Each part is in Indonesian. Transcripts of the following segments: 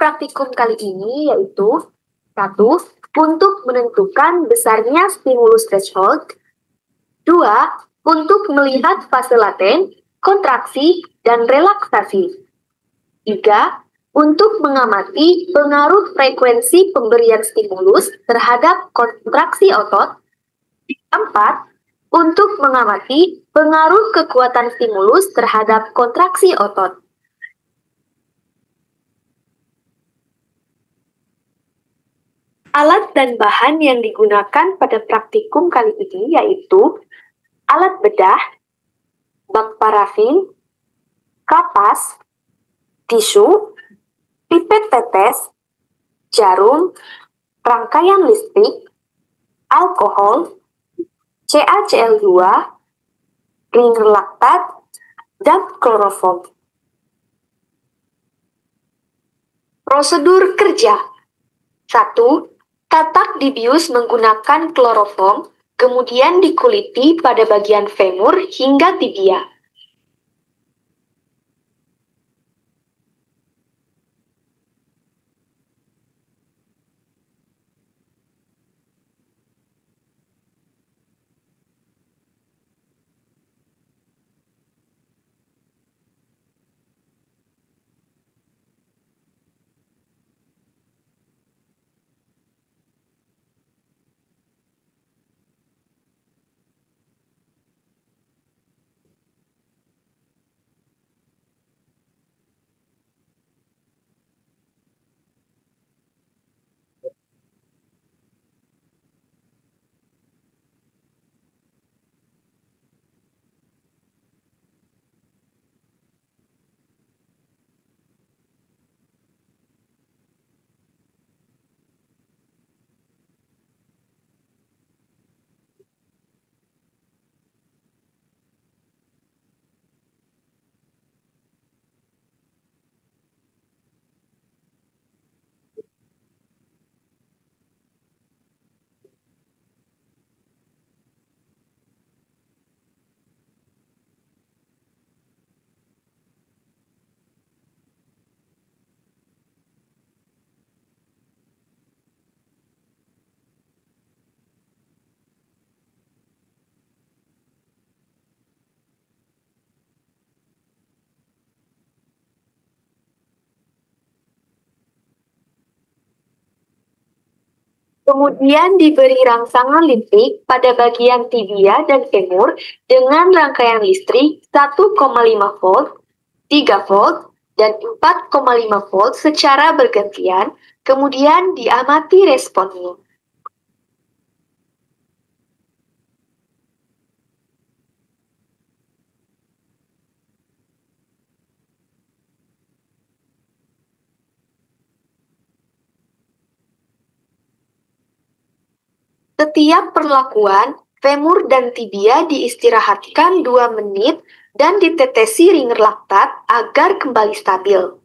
praktikum kali ini yaitu 1. Untuk menentukan besarnya stimulus threshold. 2. Untuk melihat fase laten, kontraksi, dan relaksasi. 3. Untuk mengamati pengaruh frekuensi pemberian stimulus terhadap kontraksi otot. 4. Untuk mengamati pengaruh kekuatan stimulus terhadap kontraksi otot. Alat dan bahan yang digunakan pada praktikum kali ini yaitu alat bedah, bak parafin, kapas, tisu, pipet tetes, jarum, rangkaian listrik, alkohol, CaCl2, ringer laktat, dan kloroform. Prosedur kerja. 1. Tatak dibius menggunakan kloroform, kemudian dikuliti pada bagian femur hingga tibia. Kemudian diberi rangsangan listrik pada bagian tibia dan femur dengan rangkaian listrik 1,5 volt, 3 volt, dan 4,5 volt secara bergantian, kemudian diamati responnya. Setiap perlakuan, femur dan tibia diistirahatkan 2 menit dan ditetesi ringer laktat agar kembali stabil.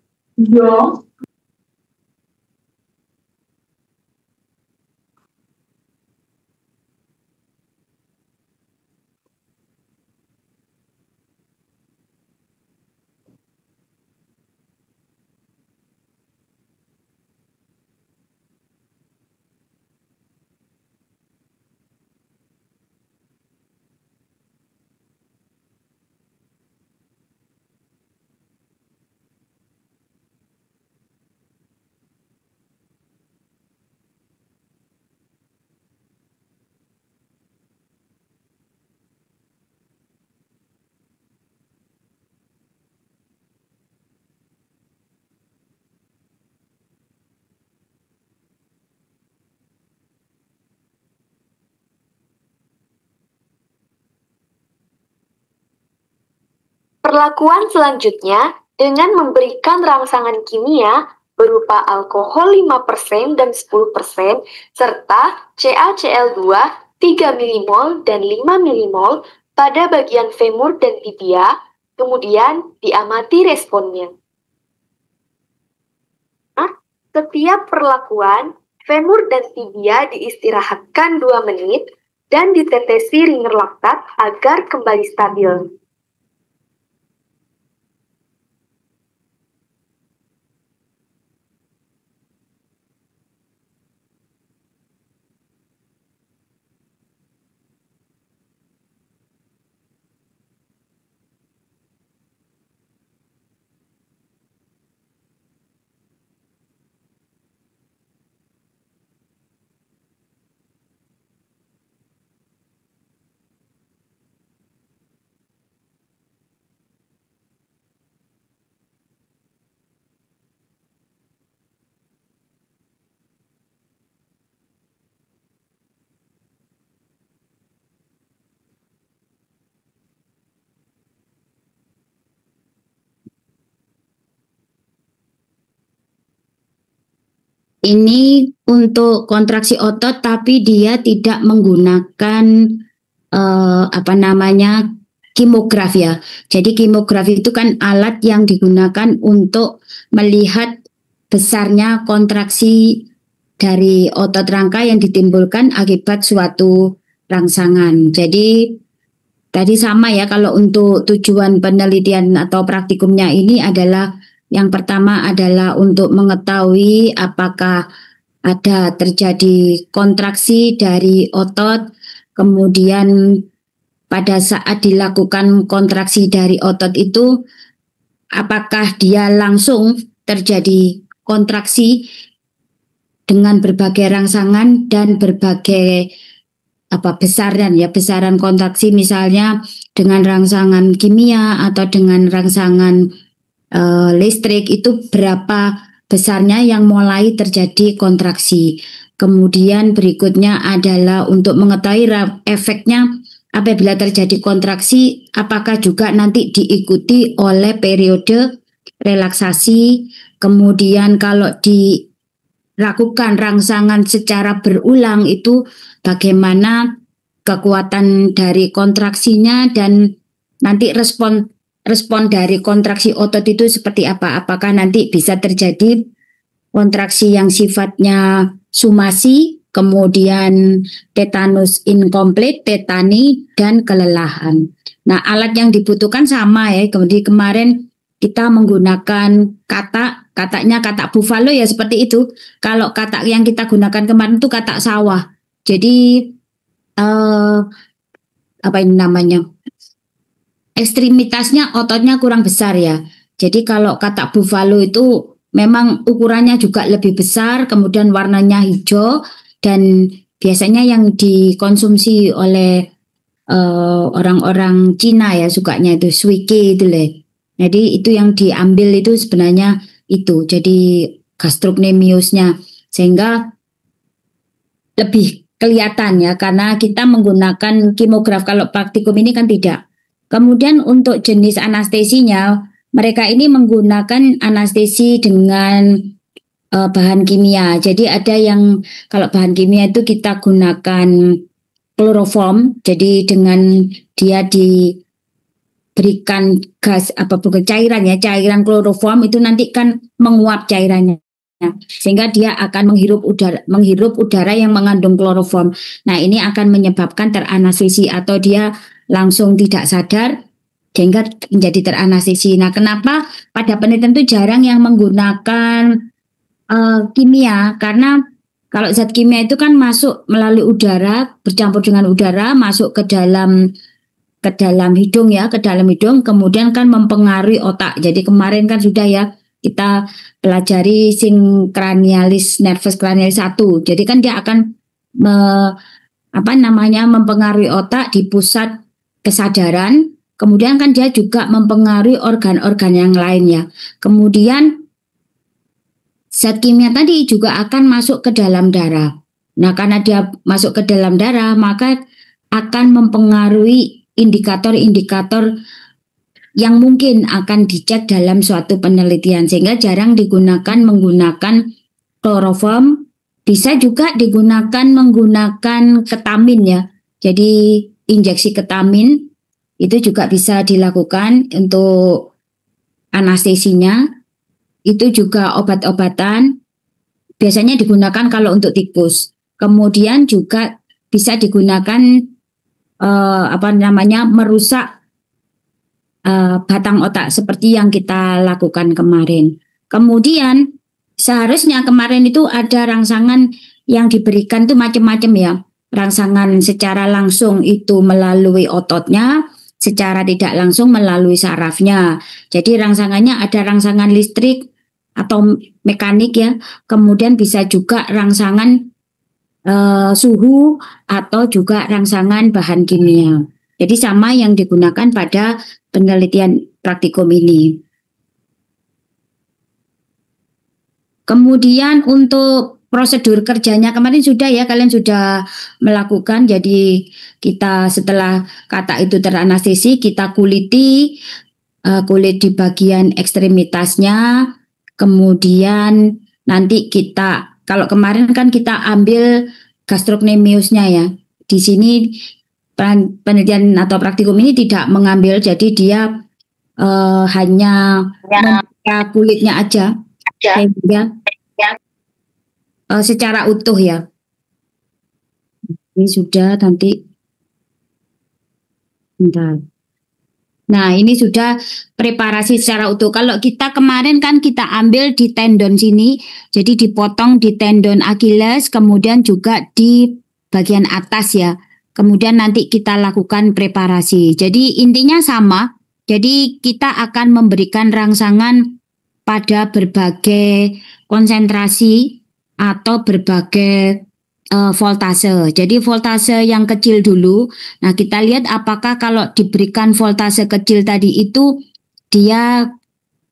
Perlakuan selanjutnya dengan memberikan rangsangan kimia berupa alkohol 5% dan 10% serta CaCl2 3 mmol dan 5 mmol pada bagian femur dan tibia, kemudian diamati responnya. Setiap perlakuan, femur dan tibia diistirahatkan 2 menit dan ditetesi ringer laktat agar kembali stabil. Ini untuk kontraksi otot, tapi dia tidak menggunakan kimograf ya. Jadi kimograf itu kan alat yang digunakan untuk melihat besarnya kontraksi dari otot rangka yang ditimbulkan akibat suatu rangsangan. Jadi tadi sama ya, kalau untuk tujuan penelitian atau praktikumnya ini adalah yang pertama adalah untuk mengetahui apakah ada terjadi kontraksi dari otot, kemudian pada saat dilakukan kontraksi dari otot itu, apakah dia langsung terjadi kontraksi dengan berbagai rangsangan dan berbagai besaran kontraksi, misalnya dengan rangsangan kimia atau dengan rangsangan listrik, itu berapa besarnya yang mulai terjadi kontraksi. Kemudian berikutnya adalah untuk mengetahui efeknya apabila terjadi kontraksi, apakah juga nanti diikuti oleh periode relaksasi. Kemudian kalau dilakukan rangsangan secara berulang itu bagaimana kekuatan dari kontraksinya, dan nanti respon dari kontraksi otot itu seperti apa. Apakah nanti bisa terjadi kontraksi yang sifatnya sumasi, kemudian tetanus incomplete, tetani, dan kelelahan. Nah, alat yang dibutuhkan sama ya. Kemudian kemarin kita menggunakan kataknya katak buffalo ya, seperti itu. Kalau katak yang kita gunakan kemarin itu katak sawah. Jadi ekstremitasnya ototnya kurang besar ya. Jadi kalau katak buffalo itu memang ukurannya juga lebih besar, kemudian warnanya hijau, dan biasanya yang dikonsumsi oleh orang-orang Cina ya, sukanya itu suike itu loh. Jadi itu yang diambil itu sebenarnya itu, jadi gastrocnemiusnya, sehingga lebih kelihatan ya, karena kita menggunakan kimograf. Kalau praktikum ini kan tidak. Kemudian untuk jenis anestesinya, mereka ini menggunakan anestesi dengan bahan kimia. Jadi ada yang kalau bahan kimia itu kita gunakan kloroform. Jadi dengan dia diberikan gas cairan kloroform itu nanti kan menguap cairannya, sehingga dia akan menghirup udara yang mengandung kloroform. Nah, ini akan menyebabkan teranestesi atau dia langsung tidak sadar sehingga menjadi teranestesi. Nah, kenapa pada penelitian itu jarang yang menggunakan kimia? Karena kalau zat kimia itu kan masuk melalui udara, bercampur dengan udara, masuk ke dalam hidung ya, ke dalam hidung, kemudian kan mempengaruhi otak. Jadi kemarin kan sudah ya kita pelajari sincranialis nervus cranialis 1. Jadi kan dia akan mempengaruhi otak di pusat kesadaran, kemudian kan dia juga mempengaruhi organ-organ yang lainnya. Kemudian zat kimia tadi juga akan masuk ke dalam darah. Nah, karena dia masuk ke dalam darah, maka akan mempengaruhi indikator-indikator yang mungkin akan dicek dalam suatu penelitian, sehingga jarang menggunakan kloroform. Bisa juga digunakan menggunakan ketamin ya. Jadi injeksi ketamin itu juga bisa dilakukan untuk anestesinya. Itu juga obat-obatan biasanya digunakan kalau untuk tikus. Kemudian juga bisa digunakan merusak batang otak seperti yang kita lakukan kemarin. Kemudian seharusnya kemarin itu ada rangsangan yang diberikan tuh macam-macam ya. Rangsangan secara langsung itu melalui ototnya, secara tidak langsung melalui sarafnya. Jadi rangsangannya ada rangsangan listrik atau mekanik ya. Kemudian bisa juga rangsangan suhu atau juga rangsangan bahan kimia. Jadi sama yang digunakan pada penelitian praktikum ini. Kemudian untuk prosedur kerjanya kemarin sudah ya, kalian sudah melakukan. Jadi kita setelah katak itu teranestesi, kita kuliti kulit di bagian ekstremitasnya. Kemudian nanti kita Kalau kemarin kan kita ambil gastrocnemiusnya ya. Di sini penelitian atau praktikum ini tidak mengambil, jadi dia hanya membuka kulitnya aja, sehingga secara utuh ya. Ini sudah nanti, bentar. Nah, ini sudah preparasi secara utuh. Kalau kita kemarin kan kita ambil di tendon sini, jadi dipotong di tendon Achilles, kemudian juga di bagian atas ya. Kemudian nanti kita lakukan preparasi. Jadi intinya sama. Jadi kita akan memberikan rangsangan pada berbagai konsentrasi atau berbagai voltase. Jadi voltase yang kecil dulu. Nah, kita lihat apakah kalau diberikan voltase kecil tadi itu dia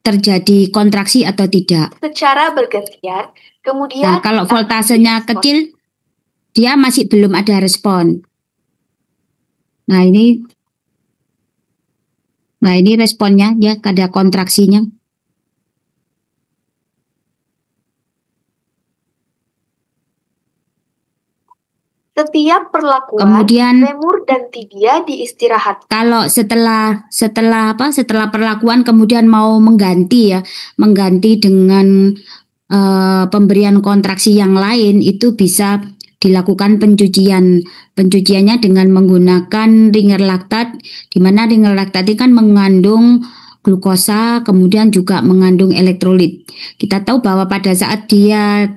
terjadi kontraksi atau tidak. Secara bergantian, kemudian Nah, kalau voltasenya kecil, dia masih belum ada respon. Nah, ini responnya ya, ada kontraksinya. Setiap perlakuan kemudian femur dan tibia diistirahatkan. Kalau setelah perlakuan kemudian mau mengganti dengan pemberian kontraksi yang lain, itu bisa dilakukan pencucian. Pencuciannya dengan menggunakan ringer laktat, di mana ringer laktat ini kan mengandung glukosa, kemudian juga mengandung elektrolit. Kita tahu bahwa pada saat dia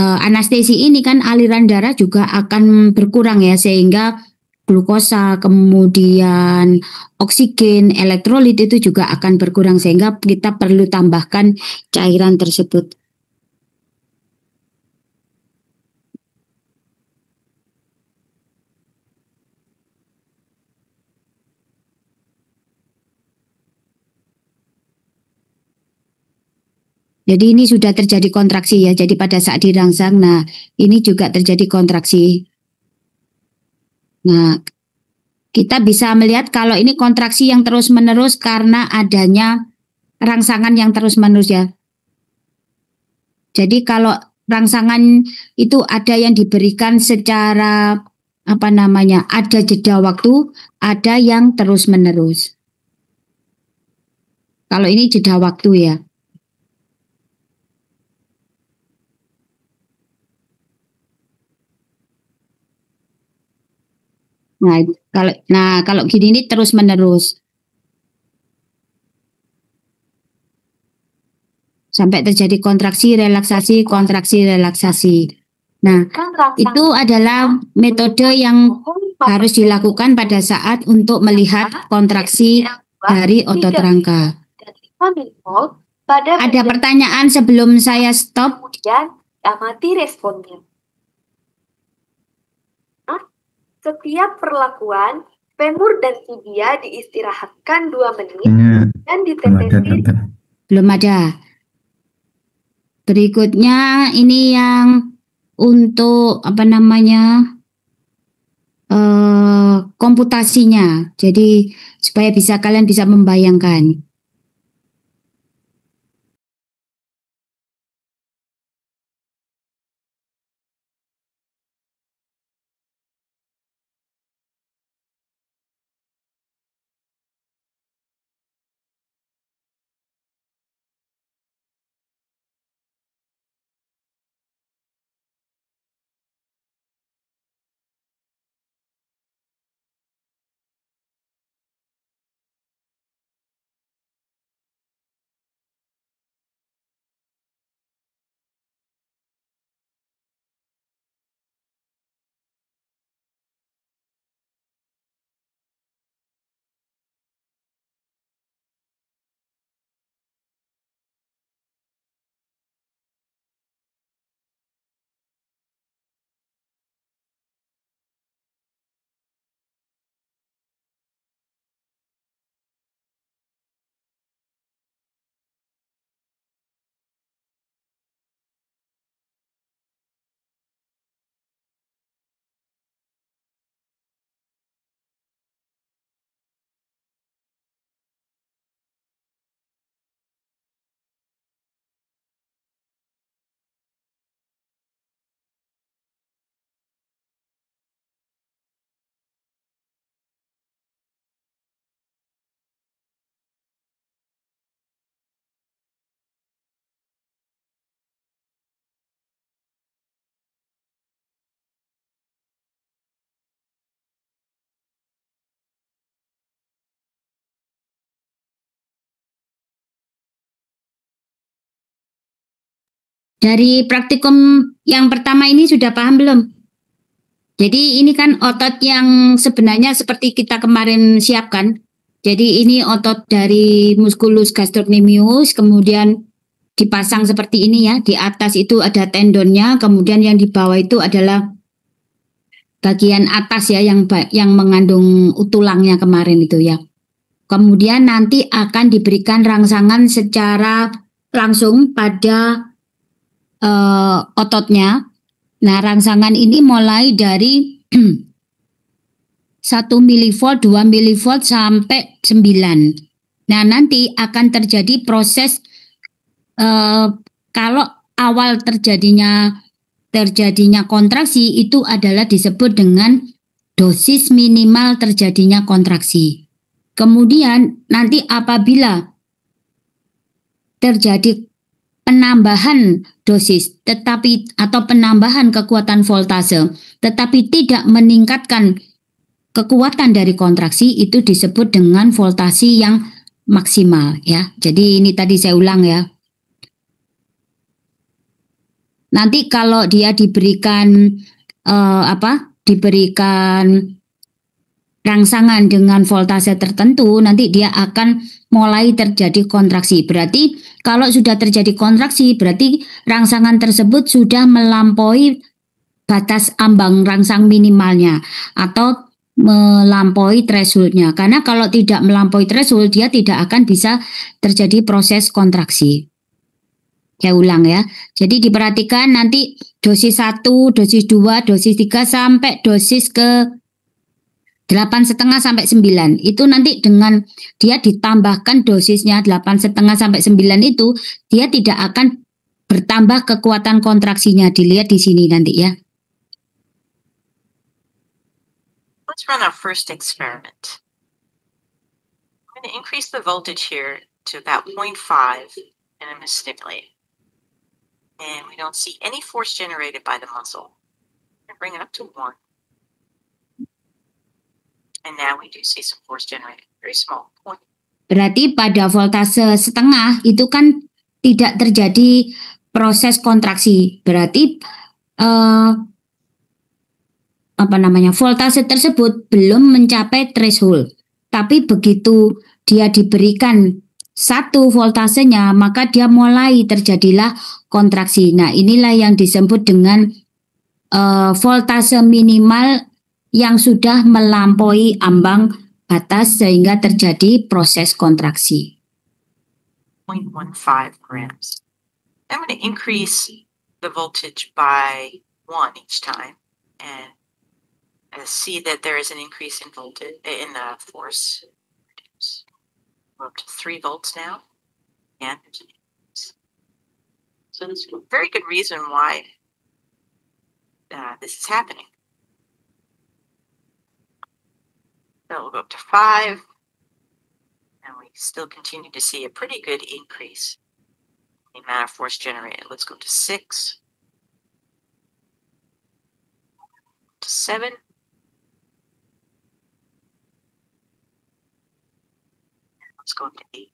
anestesi ini kan aliran darah juga akan berkurang ya, sehingga glukosa, kemudian oksigen, elektrolit itu juga akan berkurang, sehingga kita perlu tambahkan cairan tersebut. Jadi ini sudah terjadi kontraksi ya. Jadi pada saat dirangsang, nah ini juga terjadi kontraksi. Nah, kita bisa melihat kalau ini kontraksi yang terus-menerus karena adanya rangsangan yang terus-menerus ya. Jadi kalau rangsangan itu ada yang diberikan secara ada jeda waktu, ada yang terus-menerus. Kalau ini jeda waktu ya. Kalau gini ini terus menerus sampai terjadi kontraksi relaksasi kontraksi relaksasi. Nah, itu adalah metode yang harus dilakukan pada saat untuk melihat kontraksi dari otot rangka. Ada pertanyaan sebelum saya stop? Kemudian amati responnya. Setiap perlakuan, femur dan tibia diistirahatkan 2 menit dan ditetesi. Belum ada. Berikutnya ini yang untuk komputasinya. Jadi supaya kalian bisa membayangkan. Dari praktikum yang pertama ini sudah paham belum? Jadi ini kan otot yang sebenarnya seperti kita kemarin siapkan. Jadi ini otot dari musculus gastrocnemius, kemudian dipasang seperti ini ya. Di atas itu ada tendonnya, kemudian yang di bawah itu adalah bagian atas ya yang mengandung tulangnya kemarin itu ya. Kemudian nanti akan diberikan rangsangan secara langsung pada ototnya. Nah, rangsangan ini mulai dari 1 milivolt, 2 milivolt sampai 9. Nah, nanti akan terjadi proses kalau awal terjadinya kontraksi itu adalah disebut dengan dosis minimal terjadinya kontraksi. Kemudian nanti apabila terjadi penambahan dosis atau penambahan kekuatan voltase tetapi tidak meningkatkan kekuatan dari kontraksi, itu disebut dengan voltasi yang maksimal ya. Jadi ini tadi saya ulang ya. Nanti kalau dia diberikan rangsangan dengan voltase tertentu, nanti dia akan mulai terjadi kontraksi. Berarti kalau sudah terjadi kontraksi, berarti rangsangan tersebut sudah melampaui batas ambang rangsang minimalnya atau melampaui thresholdnya. Karena kalau tidak melampaui threshold, dia tidak akan bisa terjadi proses kontraksi. Saya ulang ya. Jadi diperhatikan nanti dosis 1, dosis 2, dosis 3 sampai dosis ke 8,5 sampai 9. Itu nanti dengan dia ditambahkan dosisnya 8,5 sampai 9 itu, dia tidak akan bertambah kekuatan kontraksinya. Dilihat di sini nanti ya. Let's run our first experiment. I'm going to increase the voltage here to about 0.5 and I'm going to stimulate. And we don't see any force generated by the muscle. I'm going to bring it up to 1. And now we do see some force generated, very small point. Berarti pada voltase setengah itu kan tidak terjadi proses kontraksi. Berarti voltase tersebut belum mencapai threshold. Tapi begitu dia diberikan 1 voltasenya, maka dia mulai terjadilah kontraksi. Nah, inilah yang disebut dengan voltase minimal yang sudah melampaui ambang batas sehingga terjadi proses kontraksi. 0.15 grams. I'm going to increase the voltage by 1 each time and see that there is an increase in voltage in the force. We're up to 3 volts now, and there's an increase. So there's a very good reason why this is happening. So we'll go up to 5, and we still continue to see a pretty good increase in the amount of force generated. Let's go to 6, to 7, let's go up to 8.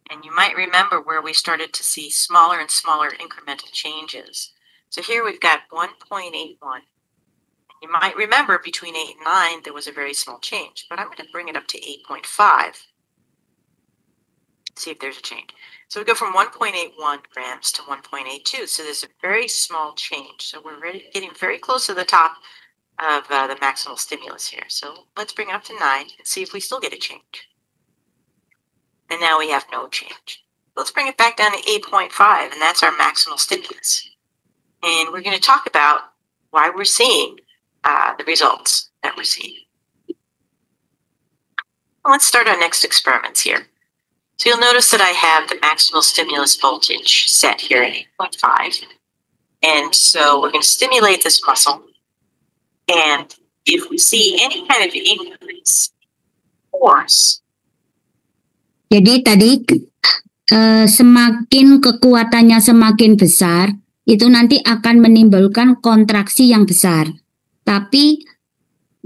And you might remember where we started to see smaller and smaller incremental changes. So here we've got 1.81. You might remember between 8 and 9, there was a very small change, but I'm going to bring it up to 8.5. See if there's a change. So we go from 1.81 grams to 1.82. So there's a very small change. So we're getting very close to the top of the maximal stimulus here. So let's bring it up to 9 and see if we still get a change. And now we have no change. Let's bring it back down to 8.5, and that's our maximal stimulus. And we're going to talk about why we're seeing the results that we're seeing. Let's start our next experiments here. So you'll notice that I have the maximal stimulus voltage set here at 8.5. And so we're going to stimulate this muscle. And if we see any kind of increase in force. Jadi tadi semakin kekuatannya semakin besar, itu nanti akan menimbulkan kontraksi yang besar. Tapi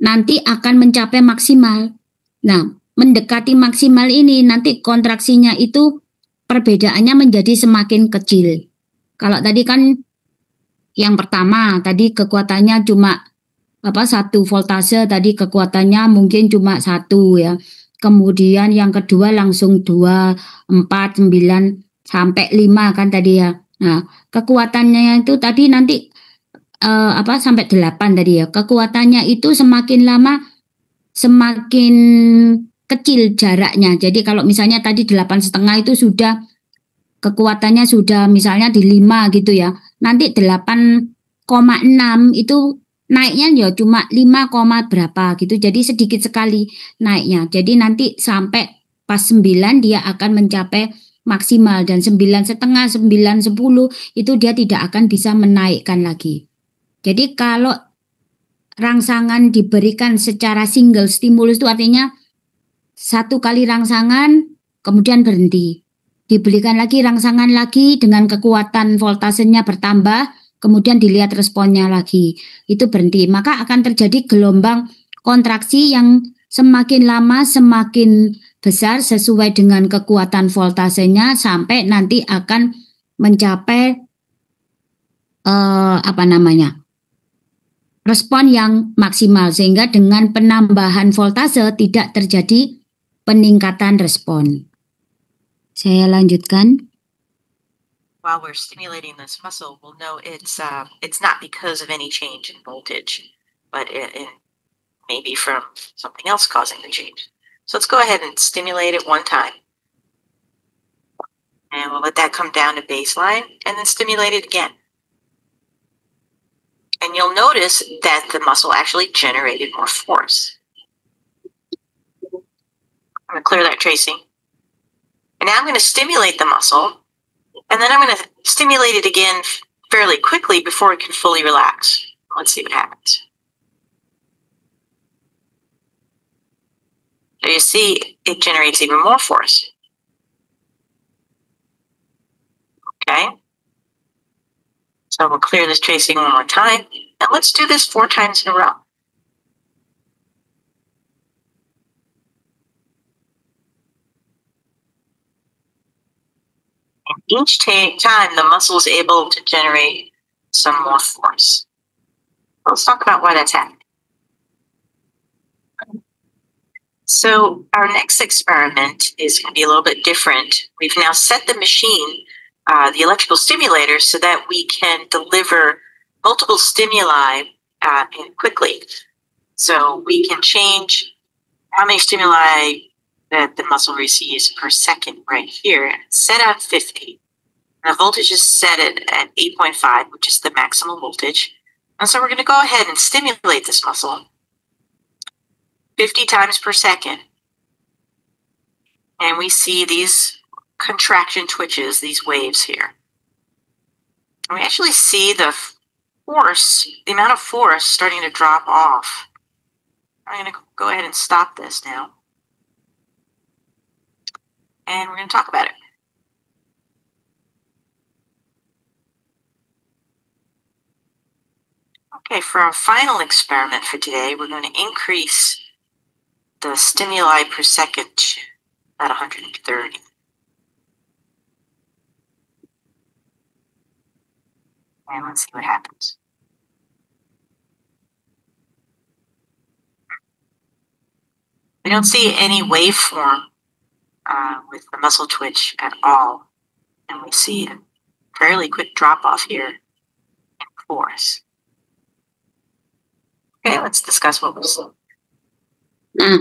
nanti akan mencapai maksimal. Nah, mendekati maksimal ini nanti kontraksinya itu perbedaannya menjadi semakin kecil. Kalau tadi kan yang pertama tadi kekuatannya cuma 1 voltase, tadi kekuatannya mungkin cuma 1 ya. Kemudian yang kedua langsung 2, 4, 9 sampai 5 kan tadi ya. Nah, kekuatannya itu tadi nanti sampai 8 tadi ya. Kekuatannya itu semakin lama semakin kecil jaraknya. Jadi kalau misalnya tadi 8,5 itu sudah kekuatannya sudah misalnya di 5 gitu ya. Nanti 8,6 itu naiknya ya cuma 5, berapa gitu. Jadi sedikit sekali naiknya. Jadi nanti sampai pas 9 dia akan mencapai maksimal, dan 9,5, 9, 10 itu dia tidak akan bisa menaikkan lagi. Jadi kalau rangsangan diberikan secara single stimulus itu artinya 1 kali rangsangan kemudian berhenti. Diberikan lagi rangsangan lagi dengan kekuatan voltasenya bertambah, kemudian dilihat responnya lagi, itu berhenti. Maka akan terjadi gelombang kontraksi yang semakin lama semakin besar sesuai dengan kekuatan voltasenya sampai nanti akan mencapai respon yang maksimal, sehingga dengan penambahan voltase tidak terjadi peningkatan respon. Saya lanjutkan. While we're stimulating this muscle, we'll know it's not because of any change in voltage, but it may be from something else causing the change. So let's go ahead and stimulate it 1 time. And we'll let that come down to baseline and then stimulate it again. And you'll notice that the muscle actually generated more force. I'm going to clear that tracing. And now I'm going to stimulate the muscle, and then I'm going to stimulate it again fairly quickly before it can fully relax. Let's see what happens. So you see it generates even more force. Okay. So we'll clear this tracing 1 more time, and let's do this 4 times in a row. And each time the muscle is able to generate some more force. Let's talk about why that's happening. So our next experiment is going to be a little bit different. We've now set the machine, the electrical stimulator, so that we can deliver multiple stimuli quickly. So we can change how many stimuli that the muscle receives per second right here, set at 50. And the voltage is set at 8.5, which is the maximal voltage. And so we're going to go ahead and stimulate this muscle 50 times per second. And we see these contraction twitches, these waves here. And we actually see the force, the amount of force starting to drop off. I'm going to go ahead and stop this now. And we're going to talk about it. Okay, for our final experiment for today, we're going to increase the stimuli per second at 130. And let's see what happens. We don't see any waveform with the muscle twitch at all. And we see a fairly quick drop off here in force. Okay, let's discuss what we see. Nah,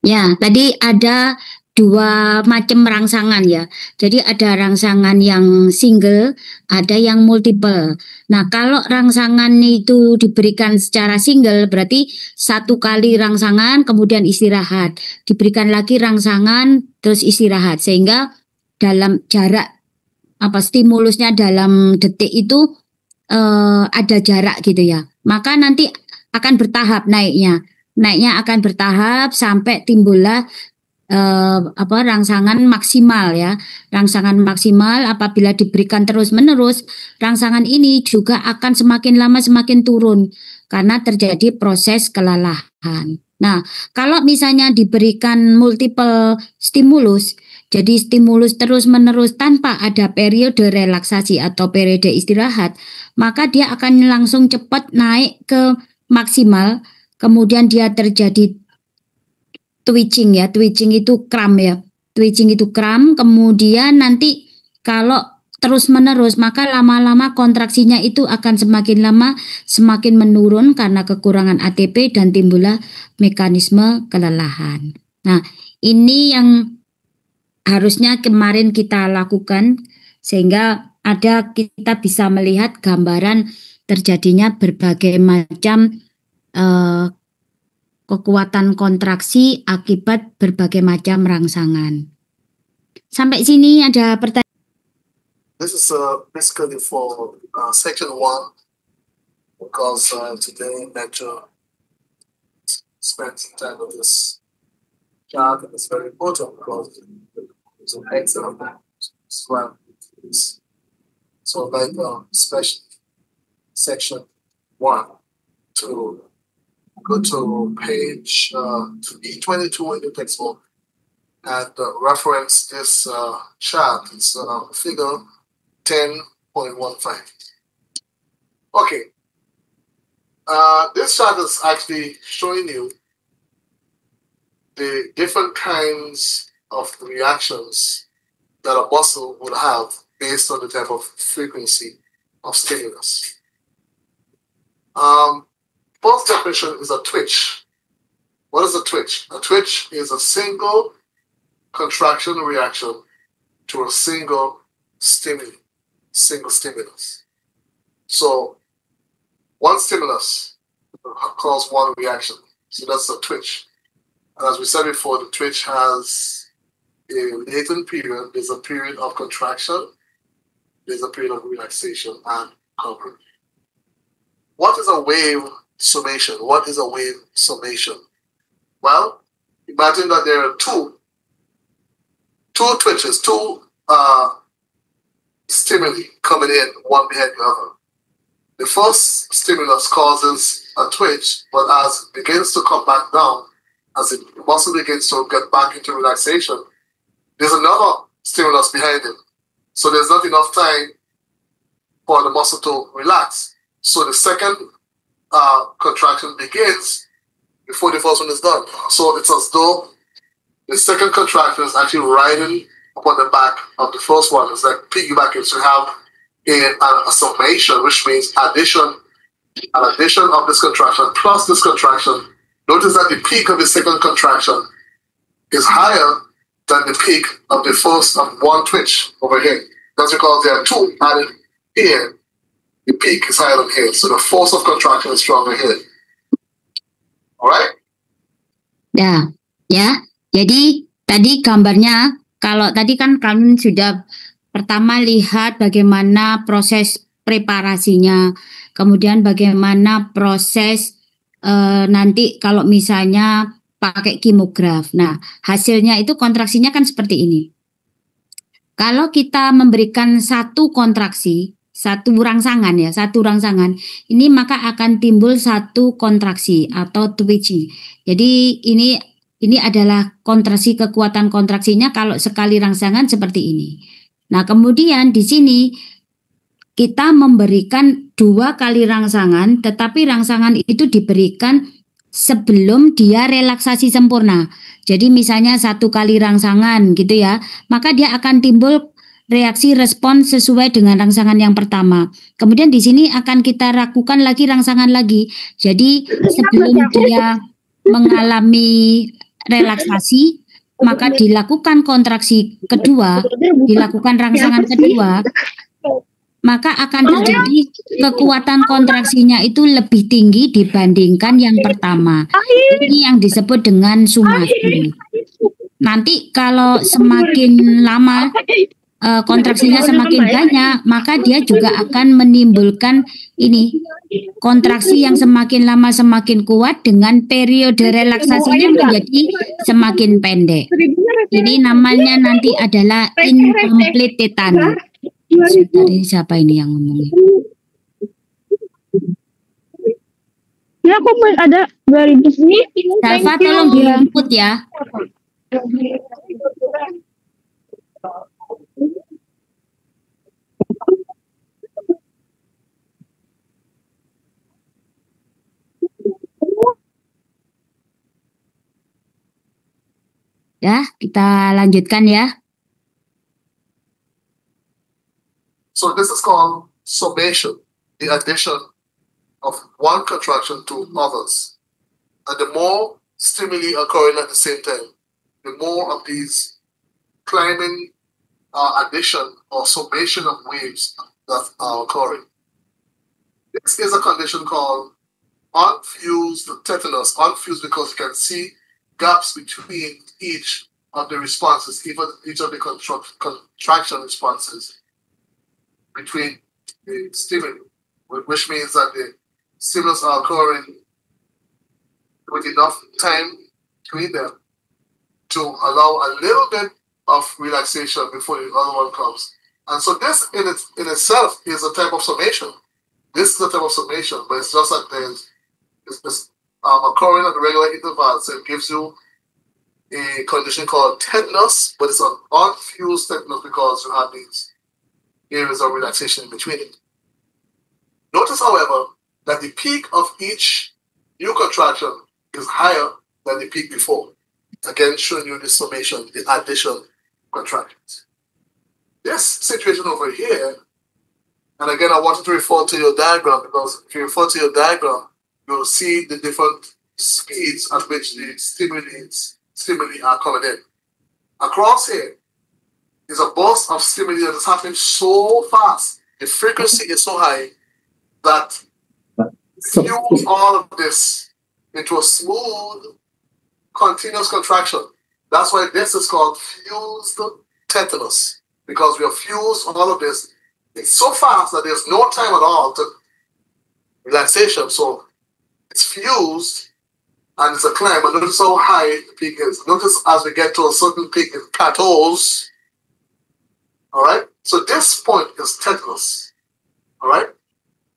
ya tadi ada 2 macam rangsangan ya. Jadi ada rangsangan yang single, ada yang multiple. Nah, kalau rangsangan itu diberikan secara single berarti 1 kali rangsangan kemudian istirahat. Diberikan lagi rangsangan terus istirahat, sehingga dalam jarak stimulusnya dalam detik itu ada jarak gitu ya. Maka nanti akan bertahap naiknya. Naiknya akan bertahap sampai timbullah rangsangan maksimal ya. Rangsangan maksimal apabila diberikan terus-menerus, rangsangan ini juga akan semakin lama semakin turun karena terjadi proses kelelahan. Nah, kalau misalnya diberikan multiple stimulus, Jadi stimulus terus-menerus tanpa ada periode relaksasi atau periode istirahat, maka dia akan langsung cepat naik ke maksimal, kemudian dia terjadi twitching ya, twitching itu kram ya, twitching itu kram, kemudian nanti kalau terus-menerus maka lama-lama kontraksinya itu akan semakin lama semakin menurun karena kekurangan ATP dan timbullah mekanisme kelelahan. Nah, ini yang harusnya kemarin kita lakukan sehingga kita bisa melihat gambaran terjadinya berbagai macam kekuatan kontraksi akibat berbagai macam rangsangan. Sampai sini ada pertanyaan. This is basically for section 1 because today lecture spent some time with this chart and it's very important because it's an excellent swam. So like especially section 1 to go to page to E22 in the textbook and reference this chart. It's figure 10.15. Okay. This chart is actually showing you the different kinds of reactions that a muscle would have based on the type of frequency of stimulus. First definition is a twitch. What is a twitch? A twitch is a single contraction reaction to a single stimulus. So one stimulus causes one reaction. So that's a twitch. And as we said before, the twitch has a latent period. There's a period of contraction. There's a period of relaxation and recovery. What is a wave summation? What is a wave summation? Well, imagine that there are two twitches, two stimuli coming in, one behind the other. The first stimulus causes a twitch, but as it begins to come back down, as the muscle begins to get back into relaxation, there's another stimulus behind it. So there's not enough time for the muscle to relax. So the second contraction begins before the first one is done. So it's as though the second contraction is actually riding upon the back of the first one. It's like piggybacking. So you have a summation, which means an addition of this contraction plus this contraction. Notice that the peak of the second contraction is higher than the peak of the first of one twitch over here. That's because there are two added here. The peak is higher than here. So the force of contraction is stronger here. Alright? Ya. Jadi tadi gambarnya, kalau tadi kan kalian sudah pertama lihat bagaimana proses preparasinya, kemudian bagaimana proses nanti kalau misalnya pakai kimograf. Nah, hasilnya itu kontraksinya kan seperti ini. Kalau kita memberikan satu kontraksi, satu rangsangan, ini maka akan timbul satu kontraksi atau twitching. Jadi ini adalah kontraksi, kekuatan kontraksinya kalau sekali rangsangan seperti ini. Nah, kemudian di sini kita memberikan 2 kali rangsangan, tetapi rangsangan itu diberikan sebelum dia relaksasi sempurna. Jadi misalnya 1 kali rangsangan gitu ya, maka dia akan timbul reaksi respon sesuai dengan rangsangan yang pertama. Kemudian di sini akan kita lakukan lagi rangsangan lagi. Jadi sebelum dia mengalami relaksasi, maka dilakukan kontraksi kedua, dilakukan rangsangan kedua, maka akan terjadi kekuatan kontraksinya itu lebih tinggi dibandingkan yang pertama. Ini yang disebut dengan summasi. Nanti kalau semakin lama kontraksinya semakin banyak, maka dia juga akan menimbulkan ini kontraksi yang semakin lama semakin kuat dengan periode relaksasinya menjadi semakin pendek. Ini namanya nanti adalah incomplete tetani. Dari siapa ini yang ngomongin? Ya, aku ada 2000 ini. Salva, tolong di-input ya. Ya, kita lanjutkan ya. So this is called summation, the addition of one contraction to others. And the more stimuli occurring at the same time, the more of these climbing addition or summation of waves that are occurring. This is a condition called unfused tetanus. Unfused because you can see gaps between each of the responses, even each of the contraction responses between the stimuli, which means that the stimulus are occurring with enough time between them to allow a little bit of relaxation before the other one comes. And so this in itself is a type of summation. This is a type of summation, but it's just that it's occurring at regular intervals. So it gives you a condition called tetanus, but it's an unfused tetanus because you have these areas of relaxation in between it. Notice, however, that the peak of each new contraction is higher than the peak before. Again, showing you the summation, the addition contractions. This situation over here, and again, I want you to refer to your diagram, because if you refer to your diagram, you'll see the different speeds at which the stimuli are coming in. Across here is a burst of stimuli that is happening so fast. The frequency is so high that fuse all of this into a smooth, continuous contraction. That's why this is called fused tetanus, because we have fused all of this. It's so fast that there's no time at all to relaxation. So it's fused and it's a climb. And notice how high the peak is. Notice as we get to a certain peak, it plateaus. All right. So this point is tetanus. All right.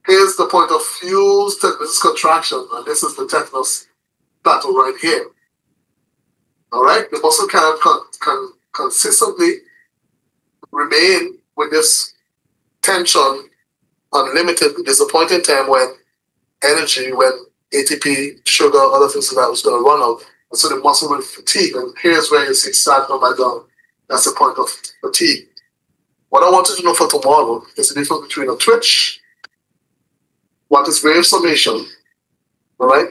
Here's the point of fused tetanus contraction, and this is the tetanus plateau right here. All right. The muscle can consistently remain with this tension unlimited. There's a point in time when energy, when ATP, sugar, other things like that was going to run out. And so the muscle will fatigue. And here's where you see start on my down. That's the point of fatigue. What I want you to know for tomorrow is the difference between a twitch, what is wave summation, all right?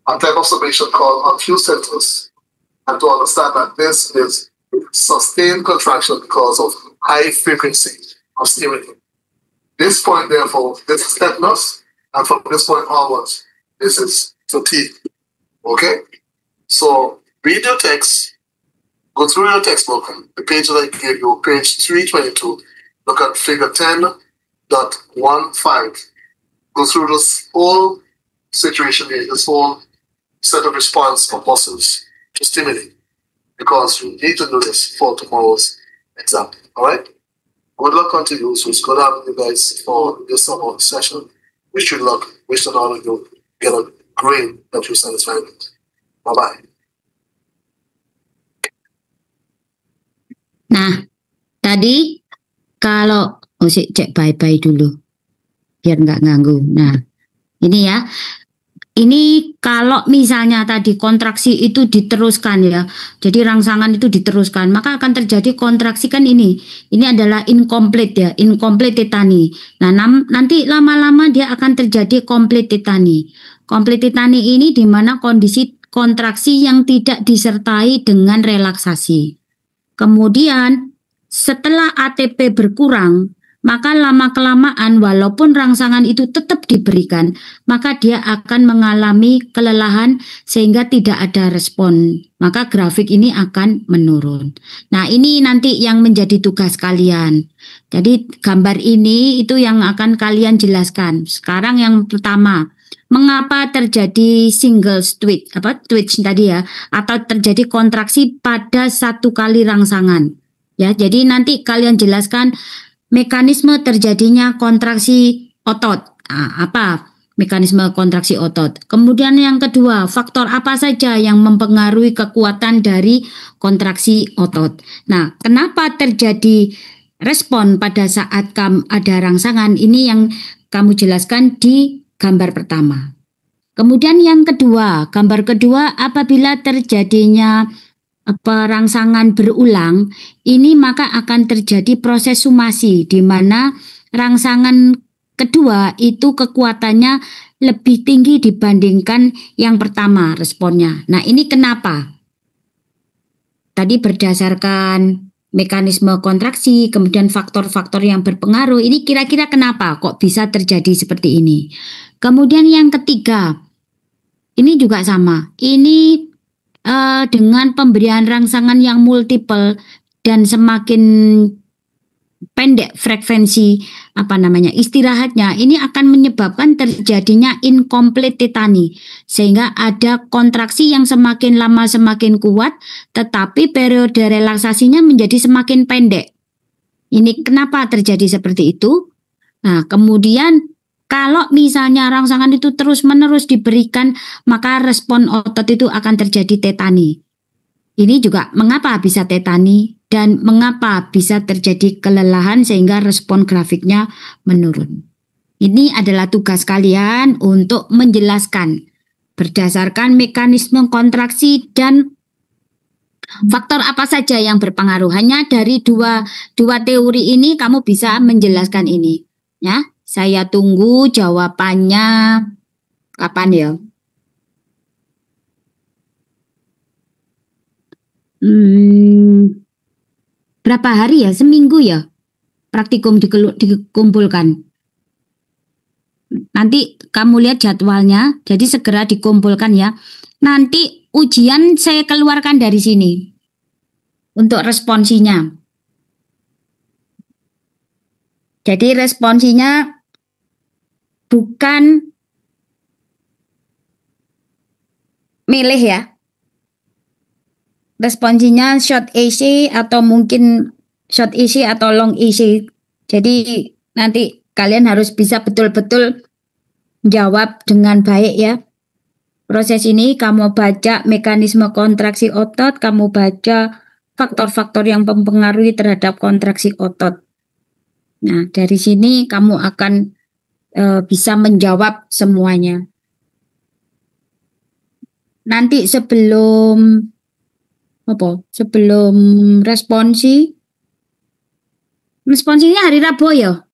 A type of summation called unfused tetanus. And to understand that this is sustained contraction because of high frequency of stimuli. This point, therefore, this is tetanus, and from this point onwards, this is fatigue. Okay? So read your text, go through your textbook, the page that I gave you, page 322, look at figure 10.15. Go through this whole situation here, this whole set of response of muscles to stimuli, because you need to do this for tomorrow's exam. All right? Good luck unto you. So it's good having you guys for this summer session. Wish you luck. Wish that all of you get a grade that you're satisfied with. Bye-bye. Nah, tadi kalau cek bye-bye dulu biar nggak ganggu. Nah, ini ya. Ini kalau misalnya tadi kontraksi itu diteruskan ya, jadi rangsangan itu diteruskan, maka akan terjadi kontraksi kan ini. Ini adalah incomplete ya, incomplete tetani. Nah, nanti lama-lama dia akan terjadi complete tetani. Complete tetani ini di mana kondisi kontraksi yang tidak disertai dengan relaksasi. Kemudian setelah ATP berkurang, maka lama-kelamaan walaupun rangsangan itu tetap diberikan, maka dia akan mengalami kelelahan sehingga tidak ada respon. Maka grafik ini akan menurun. Nah, ini nanti yang menjadi tugas kalian. Jadi gambar ini itu yang akan kalian jelaskan. Sekarang yang pertama, mengapa terjadi single twitch tadi ya, atau terjadi kontraksi pada satu kali rangsangan. Ya, jadi nanti kalian jelaskan mekanisme terjadinya kontraksi otot. Nah, apa? mekanisme kontraksi otot. Kemudian yang kedua, faktor apa saja yang mempengaruhi kekuatan dari kontraksi otot. Nah, kenapa terjadi respon pada saat ada rangsangan? Ini yang kamu jelaskan di gambar pertama. Kemudian yang kedua, gambar kedua, apabila terjadinya rangsangan berulang, ini maka akan terjadi proses sumasi, di mana rangsangan kedua itu kekuatannya lebih tinggi dibandingkan yang pertama responnya. Nah, ini kenapa? Tadi berdasarkan mekanisme kontraksi, kemudian faktor-faktor yang berpengaruh, ini kira-kira kenapa kok bisa terjadi seperti ini? Kemudian yang ketiga, ini juga sama. Ini dengan pemberian rangsangan yang multiple dan semakin pendek frekuensi istirahatnya, ini akan menyebabkan terjadinya incomplete tetani, sehingga ada kontraksi yang semakin lama semakin kuat, tetapi periode relaksasinya menjadi semakin pendek. Ini kenapa terjadi seperti itu? Nah, kemudian kalau misalnya rangsangan itu terus-menerus diberikan, maka respon otot itu akan terjadi tetani. Ini juga mengapa bisa tetani dan mengapa bisa terjadi kelelahan sehingga respon grafiknya menurun. Ini adalah tugas kalian untuk menjelaskan berdasarkan mekanisme kontraksi dan faktor apa saja yang berpengaruh. Hanya dari dua teori ini kamu bisa menjelaskan ini. Ya, saya tunggu jawabannya kapan ya? Berapa hari ya? Seminggu ya? Praktikum dikumpulkan. Nanti kamu lihat jadwalnya, jadi segera dikumpulkan ya. Nanti ujian saya keluarkan dari sini untuk responsinya. Jadi responsinya bukan milih ya. Responsinya short AC atau mungkin short AC atau long AC. Jadi nanti kalian harus bisa betul-betul jawab dengan baik ya. Proses ini kamu baca mekanisme kontraksi otot, kamu baca faktor-faktor yang mempengaruhi terhadap kontraksi otot. Nah, dari sini kamu akan bisa menjawab semuanya. Nanti sebelum responsinya hari Rabu ya?